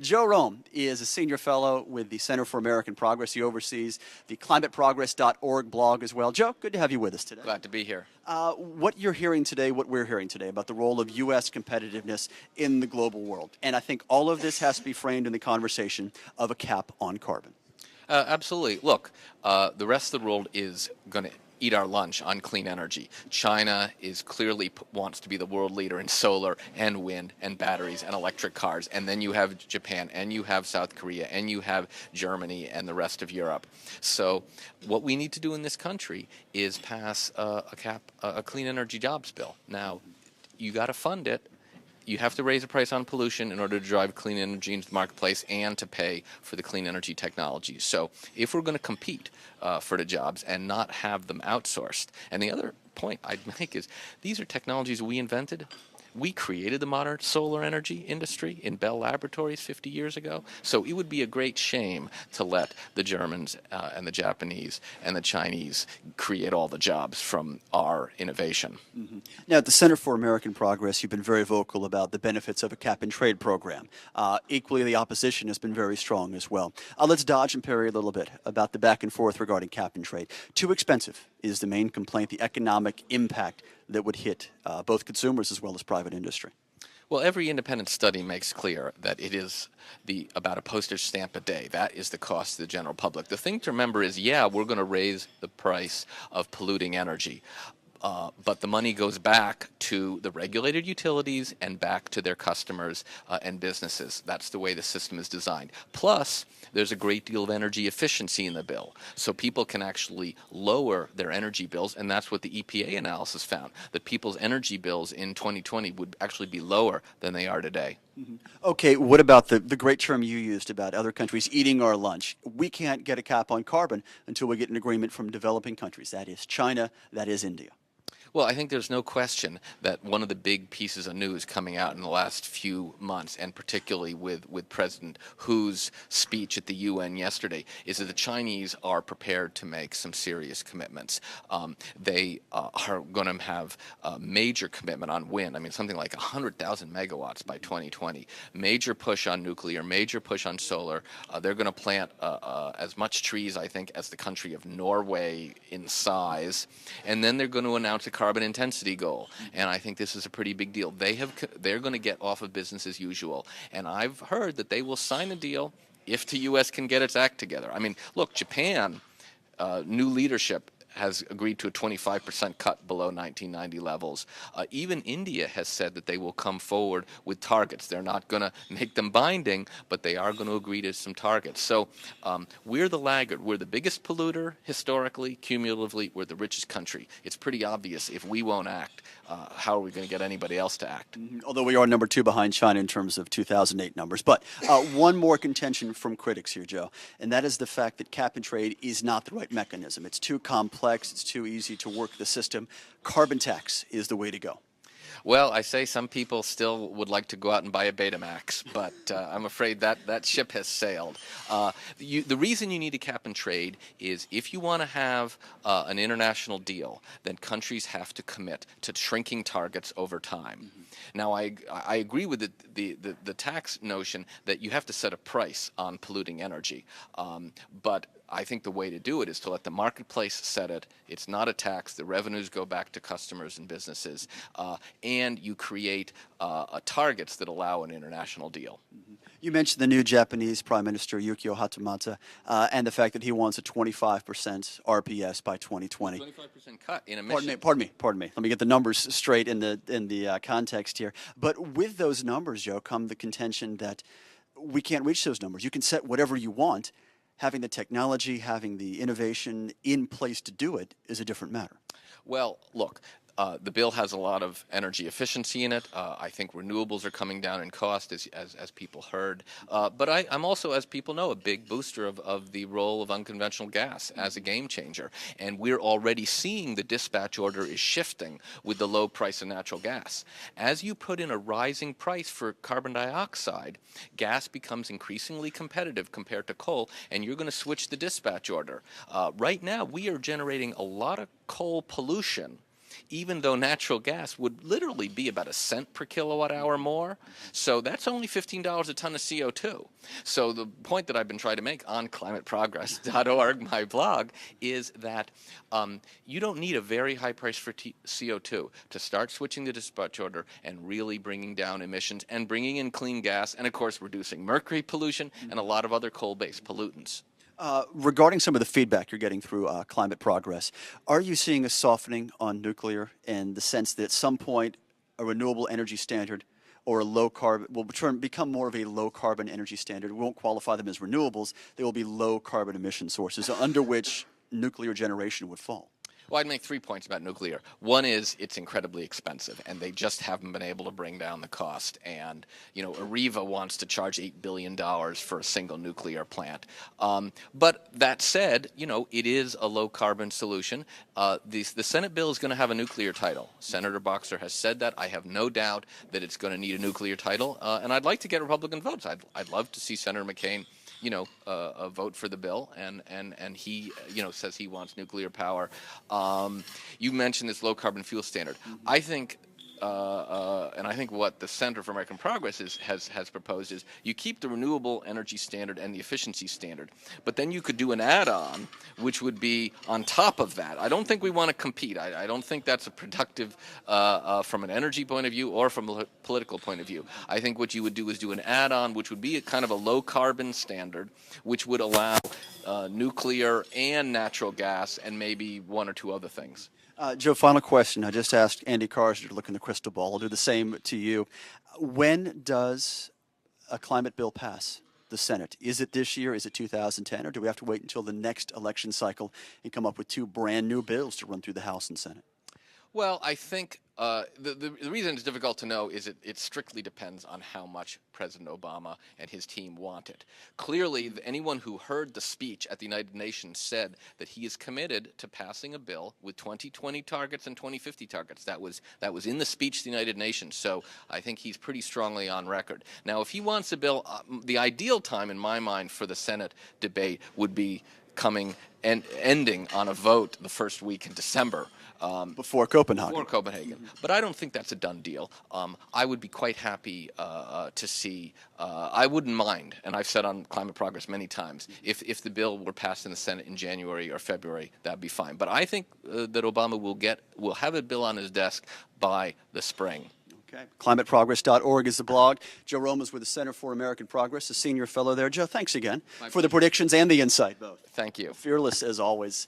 Joe Romm is a senior fellow with the Center for American Progress. He oversees the climateprogress.org blog as well. Joe, good to have you with us today. Glad to be here. What you're hearing today, what we're hearing today about the role of U.S. competitiveness in the global world. And I think all of this has to be framed in the conversation of a cap on carbon. Absolutely. Look, the rest of the world is going to eat our lunch on clean energy. China is clearly wants to be the world leader in solar and wind and batteries and electric cars. And then you have Japan and you have South Korea and you have Germany and the rest of Europe. So what we need to do in this country is pass a clean energy jobs bill. Now, you got to fund it. You have to raise the price on pollution in order to drive clean energy into the marketplace and to pay for the clean energy technology. So if we're going to compete for the jobs and not have them outsourced, and the other point I'd make is these are technologies we invented. We created the modern solar energy industry in Bell Laboratories 50 years ago. So it would be a great shame to let the Germans and the Japanese and the Chinese create all the jobs from our innovation. Mm-hmm. Now, at the Center for American Progress, you've been very vocal about the benefits of a cap-and-trade program. Equally, the opposition has been very strong as well. Let's dodge and parry a little bit about the back and forth regarding cap-and-trade. Too expensive is the main complaint, the economic impact that would hit both consumers as well as private industry. Well, every independent study makes clear that it is about a postage stamp a day. That is the cost to the general public. The thing to remember is, yeah, we're going to raise the price of polluting energy. But the money goes back to the regulated utilities and back to their customers and businesses. That's the way the system is designed. Plus, there's a great deal of energy efficiency in the bill. So people can actually lower their energy bills, and that's what the EPA analysis found, that people's energy bills in 2020 would actually be lower than they are today. Mm-hmm. Okay, what about the great term you used about other countries eating our lunch? We can't get a cap on carbon until we get an agreement from developing countries. That is China, that is India. Well, I think there's no question that one of the big pieces of news coming out in the last few months, and particularly with President Hu's speech at the UN yesterday, is that the Chinese are prepared to make some serious commitments. They are going to have a major commitment on wind. I mean, something like 100,000 megawatts by 2020. Major push on nuclear, major push on solar. They're going to plant as much trees, I think, as the country of Norway in size. And then they're going to announce a carbon intensity goal, and I think this is a pretty big deal. They're going to get off of business as usual, and I've heard that they will sign a deal if the U.S. can get its act together. I mean, look, Japan, new leadership has agreed to a 25% cut below 1990 levels. Even India has said that they will come forward with targets. They're not going to make them binding, but they are going to agree to some targets. So we're the laggard. We're the biggest polluter historically, cumulatively. We're the richest country. It's pretty obvious if we won't act, how are we going to get anybody else to act? Mm-hmm. Although we are number 2 behind China in terms of 2008 numbers. But one more contention from critics here, Joe, and that is the fact that cap and trade is not the right mechanism. It's too complex. It's too easy to work the system. Carbon tax is the way to go. Well, I say some people still would like to go out and buy a Betamax, but I'm afraid that ship has sailed. The reason you need a cap and trade is if you want to have an international deal, then countries have to commit to shrinking targets over time. Mm-hmm. Now, I agree with the tax notion that you have to set a price on polluting energy, but I think the way to do it is to let the marketplace set it. It's not a tax. The revenues go back to customers and businesses, and you create targets that allow an international deal. Mm-hmm. You mentioned the new Japanese Prime Minister, Yukio Hatamata, and the fact that he wants a 25% RPS by 2020. 25% cut in emissions. Pardon me. Let me get the numbers straight in the context here. But with those numbers, Joe, come the contention that we can't reach those numbers. You can set whatever you want. Having the technology, having the innovation in place to do it is a different matter. Well, look, the bill has a lot of energy efficiency in it. I think renewables are coming down in cost, as people heard. But I'm also, as people know, a big booster of the role of unconventional gas as a game changer. And we're already seeing the dispatch order is shifting with the low price of natural gas. As you put in a rising price for carbon dioxide, gas becomes increasingly competitive compared to coal, and you're going to switch the dispatch order. Right now, we are generating a lot of coal pollution even though natural gas would literally be about a cent per kilowatt hour more. So that's only $15 a ton of CO2. So the point that I've been trying to make on climateprogress.org, my blog, is that you don't need a very high price for CO2 to start switching the dispatch order and really bringing down emissions and bringing in clean gas and, of course, reducing mercury pollution and a lot of other coal-based pollutants. Regarding some of the feedback you're getting through Climate Progress, are you seeing a softening on nuclear in the sense that at some point a renewable energy standard or a low carbon will become more of a low carbon energy standard? We won't qualify them as renewables. They will be low carbon emission sources under which nuclear generation would fall. Well, I'd make 3 points about nuclear. One is it's incredibly expensive, and they just haven't been able to bring down the cost. And, Areva wants to charge $8 billion for a single nuclear plant. But that said, it is a low-carbon solution. The Senate bill is going to have a nuclear title. Senator Boxer has said that. I have no doubt that it's going to need a nuclear title. And I'd like to get Republican votes. I'd love to see Senator McCain vote for the bill, and he, says he wants nuclear power. You mentioned this low carbon fuel standard. I think, and I think what the Center for American Progress has proposed is you keep the renewable energy standard and the efficiency standard, but then you could do an add-on which would be on top of that. I don't think we want to compete. I don't think that's a productive from an energy point of view or from a political point of view. I think what you would do is do an add-on which would be a kind of a low carbon standard which would allow nuclear and natural gas and maybe one or two other things. Joe, final question. I just asked Andy Carson to look in the crystal ball. I'll do the same to you. When does a climate bill pass the Senate? Is it this year? Is it 2010? Or do we have to wait until the next election cycle and come up with two brand new bills to run through the House and Senate? Well, I think the reason it's difficult to know is it strictly depends on how much President Obama and his team want it. Clearly, anyone who heard the speech at the United Nations said that he is committed to passing a bill with 2020 targets and 2050 targets. That was in the speech to the United Nations, so I think he's pretty strongly on record. Now, if he wants a bill, the ideal time in my mind for the Senate debate would be coming and ending on a vote the first week in December. Before Copenhagen. Before Copenhagen. But I don't think that's a done deal. I would be quite happy to see, I wouldn't mind, and I've said on Climate Progress many times, if the bill were passed in the Senate in January or February, that'd be fine. But I think that Obama will have a bill on his desk by the spring. Okay. ClimateProgress.org is the blog. Joe Romm is with the Center for American Progress, a senior fellow there. Joe, thanks again for the predictions and the insight, both. Thank you. Fearless as always.